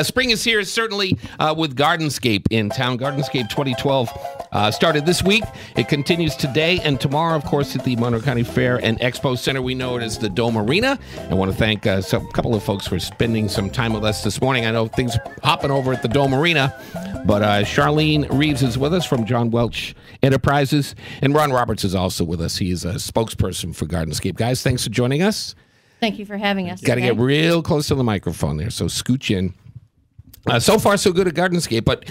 Spring is here, certainly, with Gardenscape in town. Gardenscape 2012 started this week. It continues today and tomorrow, of course, at the Monroe County Fair and Expo Center. We know it as the Dome Arena. I want to thank a couple of folks for spending some time with us this morning. I know things hopping over at the Dome Arena, but Charlene Reeves is with us from John Welch Enterprises, and Ron Roberts is also with us. He is a spokesperson for Gardenscape. Guys, thanks for joining us. Thank you for having us. Got to get real close to the microphone there, so scooch in. So far, so good at Gardenscape, but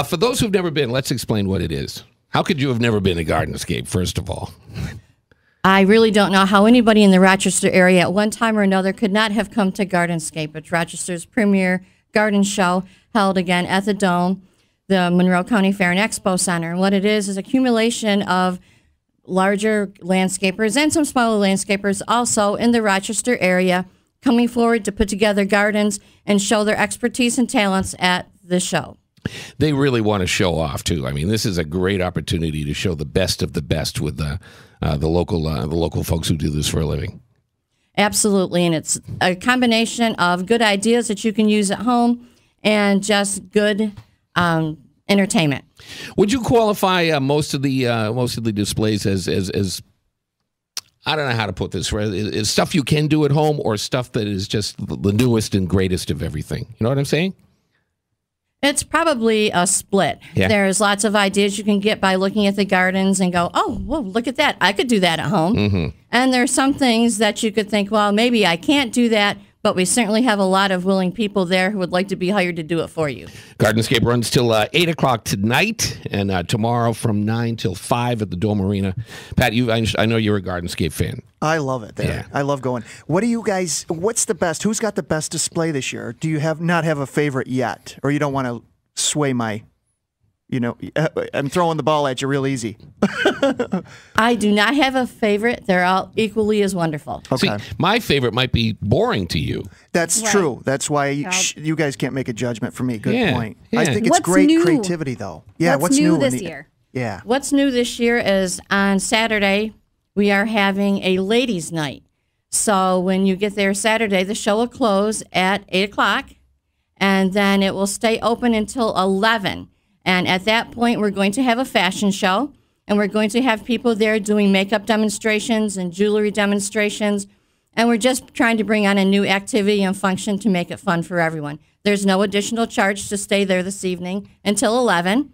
for those who've never been, let's explain what it is. How could you have never been at Gardenscape, first of all? I really don't know how anybody in the Rochester area at one time or another could not have come to Gardenscape. It's Rochester's premier garden show held again at the Dome, the Monroe County Fair and Expo Center. And what it is accumulation of larger landscapers and some smaller landscapers also in the Rochester area coming forward to put together gardens and show their expertise and talents at the show. They really want to show off too. I mean, this is a great opportunity to show the best of the best with the local folks who do this for a living. Absolutely, and it's a combination of good ideas that you can use at home and just good entertainment. Would you qualify most of the displays as I don't know how to put this, right? Is stuff you can do at home or stuff that is just the newest and greatest of everything? You know what I'm saying? It's probably a split. Yeah. There's lots of ideas you can get by looking at the gardens and go, oh, well, look at that. I could do that at home. Mm-hmm. And there's some things that you could think, well, maybe I can't do that, but we certainly have a lot of willing people there who would like to be hired to do it for you. Gardenscape runs till 8 o'clock tonight, and tomorrow from 9 till 5 at the Dome Arena. Pat, I know you're a Gardenscape fan. I love it there. Yeah. I love going. What do you guys, what's the best? Who's got the best display this year? Do you not have a favorite yet? Or you don't want to sway my, I'm throwing the ball at you real easy. I do not have a favorite. They're all equally as wonderful. Okay. See, my favorite might be boring to you. That's true. That's why you guys can't make a judgment for me. Good point. Yeah. I think it's great creativity, though. Yeah, what's new this year? Yeah. What's new this year is on Saturday, we are having a ladies' night. So when you get there Saturday, the show will close at 8 o'clock, and then it will stay open until 11. And at that point, we're going to have a fashion show, and we're going to have people there doing makeup demonstrations and jewelry demonstrations, and we're just trying to bring on a new activity and function to make it fun for everyone. There's no additional charge to stay there this evening until 11,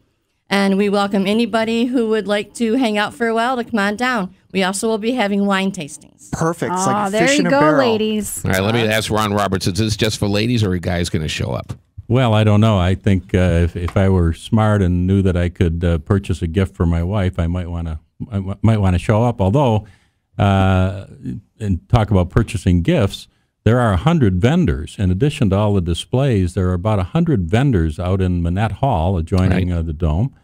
and we welcome anybody who would like to hang out for a while to come on down. We also will be having wine tastings. Perfect. It's like fish in a barrel. There you go, ladies. All right, let me ask Ron Roberts, is this just for ladies, or are guys going to show up? Well, I don't know. I think if I were smart and knew that I could purchase a gift for my wife, I might want to show up. Although, and talk about purchasing gifts, there are 100 vendors. In addition to all the displays, there are about 100 vendors out in Manette Hall adjoining the Dome,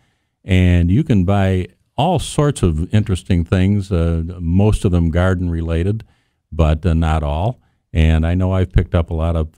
and you can buy all sorts of interesting things. Most of them garden related, but not all. And I know I've picked up a lot of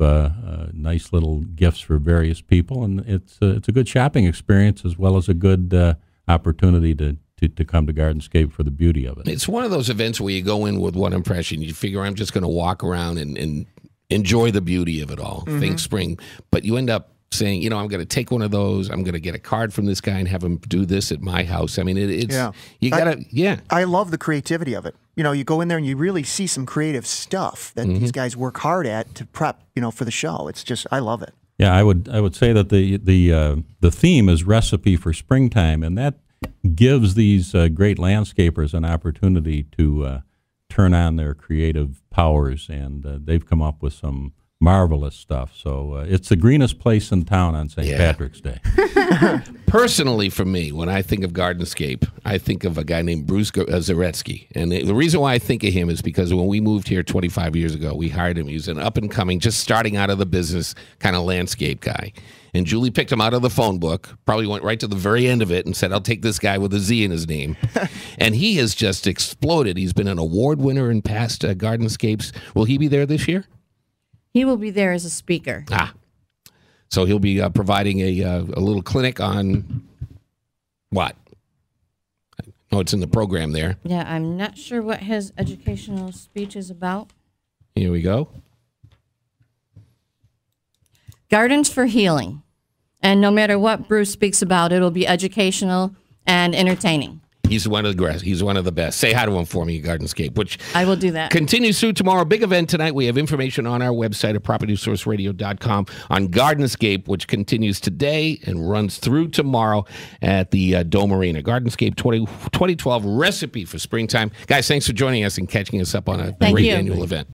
nice little gifts for various people, and it's a good shopping experience as well as a good opportunity to come to Gardenscape for the beauty of it. It's one of those events where you go in with one impression. You figure, I'm just going to walk around and enjoy the beauty of it all, think spring. But you end up saying, I'm going to take one of those. I'm going to get a card from this guy and have him do this at my house. I mean, you got to, I love the creativity of it. You go in there and you really see some creative stuff that these guys work hard at to prep, for the show. It's just, I love it. Yeah, I would say that the theme is recipe for springtime, and that gives these great landscapers an opportunity to turn on their creative powers, and they've come up with some marvelous stuff. So it's the greenest place in town on St. Patrick's Day. Personally, for me, when I think of Gardenscape, I think of a guy named Bruce Zaretsky. And the reason why I think of him is because when we moved here 25 years ago, we hired him. He was an up-and-coming, just starting out of the business kind of landscape guy. And Julie picked him out of the phone book, probably went right to the very end of it and said, I'll take this guy with a Z in his name. And he has just exploded. He's been an award winner in past Gardenscapes. Will he be there this year? He will be there as a speaker. So he'll be providing a little clinic on what? Oh, it's in the program there. Yeah, I'm not sure what his educational speech is about. Here we go. Gardens for Healing. And no matter what Bruce speaks about, it'll be educational and entertaining. He's one of the best. Say hi to him for me, Gardenscape, which I will do that. Continues through tomorrow. Big event tonight. We have information on our website at propertysourceradio.com on Gardenscape, which continues today and runs through tomorrow at the Dome Arena. Gardenscape 2012 recipe for springtime. Guys, thanks for joining us and catching us up on a great annual event.